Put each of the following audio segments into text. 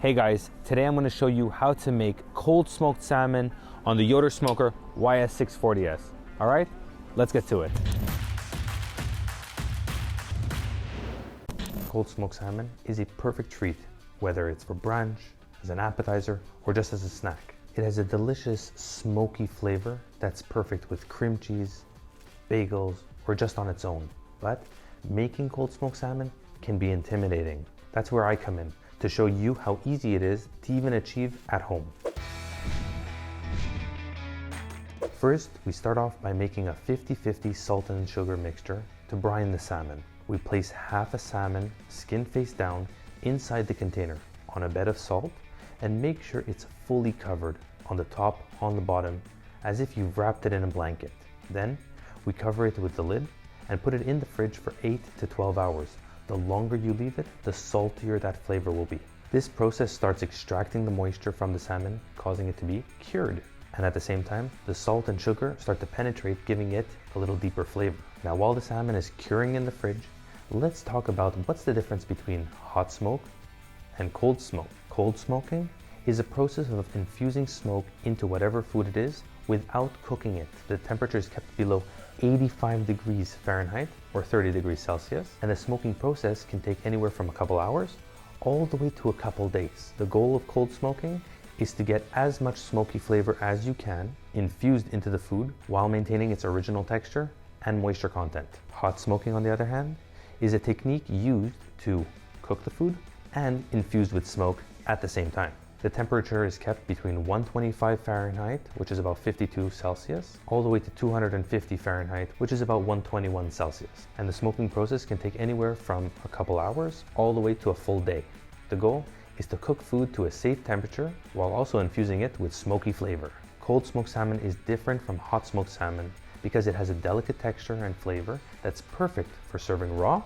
Hey guys, today I'm going to show you how to make cold smoked salmon on the Yoder Smoker YS640S. Alright, let's get to it. Cold smoked salmon is a perfect treat, whether it's for brunch, as an appetizer, or just as a snack. It has a delicious smoky flavor that's perfect with cream cheese, bagels, or just on its own. But making cold smoked salmon can be intimidating. That's where I come in, to show you how easy it is to even achieve at home. First, we start off by making a 50-50 salt and sugar mixture to brine the salmon. We place half a salmon, skin face down, inside the container on a bed of salt and make sure it's fully covered on the top, on the bottom, as if you've wrapped it in a blanket. Then, we cover it with the lid and put it in the fridge for 8 to 12 hours. The longer you leave it, the saltier that flavor will be. This process starts extracting the moisture from the salmon, causing it to be cured. And at the same time, the salt and sugar start to penetrate, giving it a little deeper flavor. Now, while the salmon is curing in the fridge, let's talk about what's the difference between hot smoke and cold smoke. Cold smoking is a process of infusing smoke into whatever food it is without cooking it. The temperature is kept below 85 degrees Fahrenheit or 30 degrees Celsius, and the smoking process can take anywhere from a couple hours all the way to a couple days. The goal of cold smoking is to get as much smoky flavor as you can infused into the food while maintaining its original texture and moisture content. Hot smoking, on the other hand, is a technique used to cook the food and infused with smoke at the same time. The temperature is kept between 125 Fahrenheit, which is about 52 Celsius, all the way to 250 Fahrenheit, which is about 121 Celsius. And the smoking process can take anywhere from a couple hours all the way to a full day. The goal is to cook food to a safe temperature while also infusing it with smoky flavor. Cold smoked salmon is different from hot smoked salmon because it has a delicate texture and flavor that's perfect for serving raw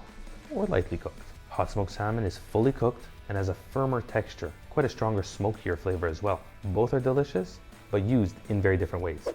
or lightly cooked. Hot smoked salmon is fully cooked and has a firmer texture, quite a stronger, smokier flavor as well. Both are delicious, but used in very different ways.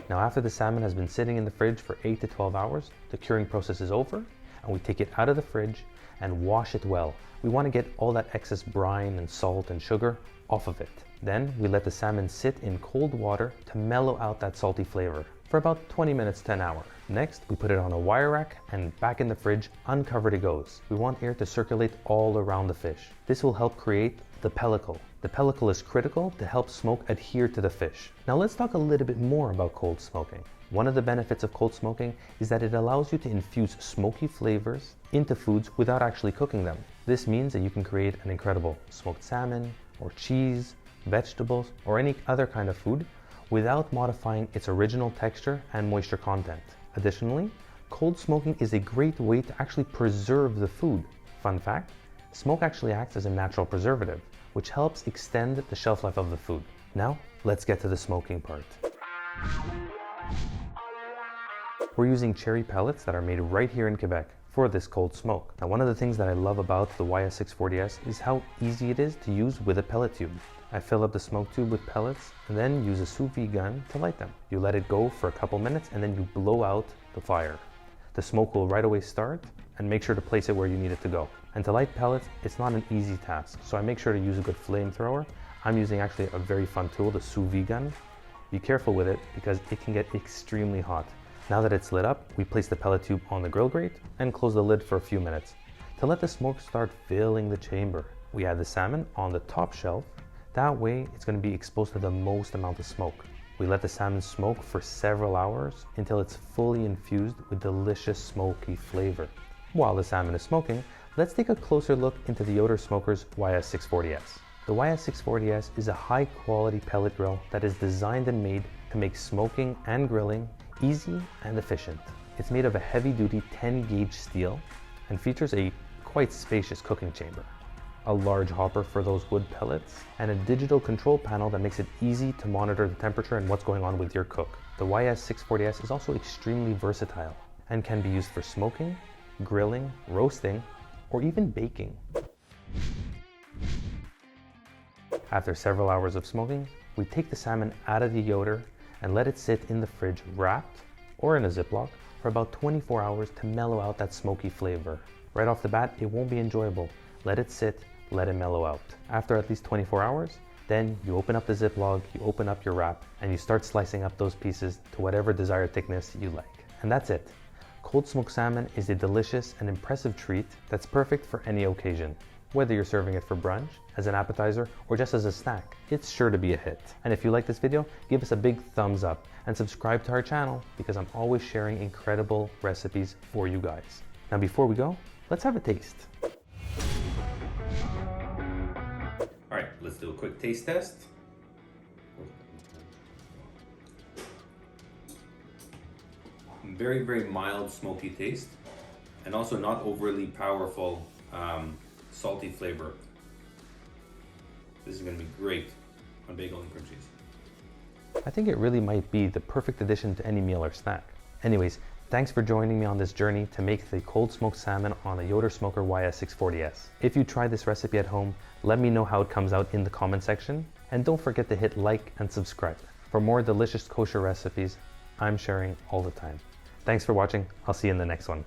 Now, after the salmon has been sitting in the fridge for 8 to 12 hours, the curing process is over, and we take it out of the fridge and wash it well. We want to get all that excess brine and salt and sugar off of it. Then we let the salmon sit in cold water to mellow out that salty flavor for about 20 minutes to an hour. Next, we put it on a wire rack and back in the fridge, uncovered it goes. We want air to circulate all around the fish. This will help create the pellicle. The pellicle is critical to help smoke adhere to the fish. Now let's talk a little bit more about cold smoking. One of the benefits of cold smoking is that it allows you to infuse smoky flavors into foods without actually cooking them. This means that you can create an incredible smoked salmon or cheese, vegetables, or any other kind of food without modifying its original texture and moisture content. Additionally, cold smoking is a great way to actually preserve the food. Fun fact, smoke actually acts as a natural preservative, which helps extend the shelf life of the food. Now, let's get to the smoking part. We're using cherry pellets that are made right here in Quebec for this cold smoke. Now, one of the things that I love about the YS640S is how easy it is to use with a pellet tube. I fill up the smoke tube with pellets and then use a sous vide gun to light them. You let it go for a couple minutes and then you blow out the fire. The smoke will right away start, and make sure to place it where you need it to go. And to light pellets, it's not an easy task, so I make sure to use a good flamethrower. I'm using actually a very fun tool, the sous vide gun. Be careful with it because it can get extremely hot. Now that it's lit up, we place the pellet tube on the grill grate and close the lid for a few minutes to let the smoke start filling the chamber. We add the salmon on the top shelf. That way, it's going to be exposed to the most amount of smoke. We let the salmon smoke for several hours until it's fully infused with delicious smoky flavor. While the salmon is smoking, let's take a closer look into the Yoder Smokers YS640S. The YS640S is a high-quality pellet grill that is designed and made to make smoking and grilling easy and efficient. It's made of a heavy-duty 10-gauge steel and features a quite spacious cooking chamber, a large hopper for those wood pellets, and a digital control panel that makes it easy to monitor the temperature and what's going on with your cook. The YS640S is also extremely versatile and can be used for smoking, grilling, roasting, or even baking. After several hours of smoking, we take the salmon out of the Yoder and let it sit in the fridge wrapped or in a Ziploc for about 24 hours to mellow out that smoky flavor. Right off the bat, it won't be enjoyable, let it sit, let it mellow out. After at least 24 hours, then you open up the Ziploc, you open up your wrap, and you start slicing up those pieces to whatever desired thickness you like. And that's it. Cold smoked salmon is a delicious and impressive treat that's perfect for any occasion. Whether you're serving it for brunch, as an appetizer, or just as a snack, it's sure to be a hit. And if you like this video, give us a big thumbs up and subscribe to our channel because I'm always sharing incredible recipes for you guys. Now before we go, let's have a taste. All right, let's do a quick taste test. Very, very mild smoky taste, and also not overly powerful salty flavor. This is going to be great on bagel and cream cheese. I think it really might be the perfect addition to any meal or snack. Anyways, thanks for joining me on this journey to make the cold smoked salmon on a Yoder Smoker YS640S. If you try this recipe at home, let me know how it comes out in the comment section, and don't forget to hit like and subscribe for more delicious kosher recipes I'm sharing all the time. Thanks for watching. I'll see you in the next one.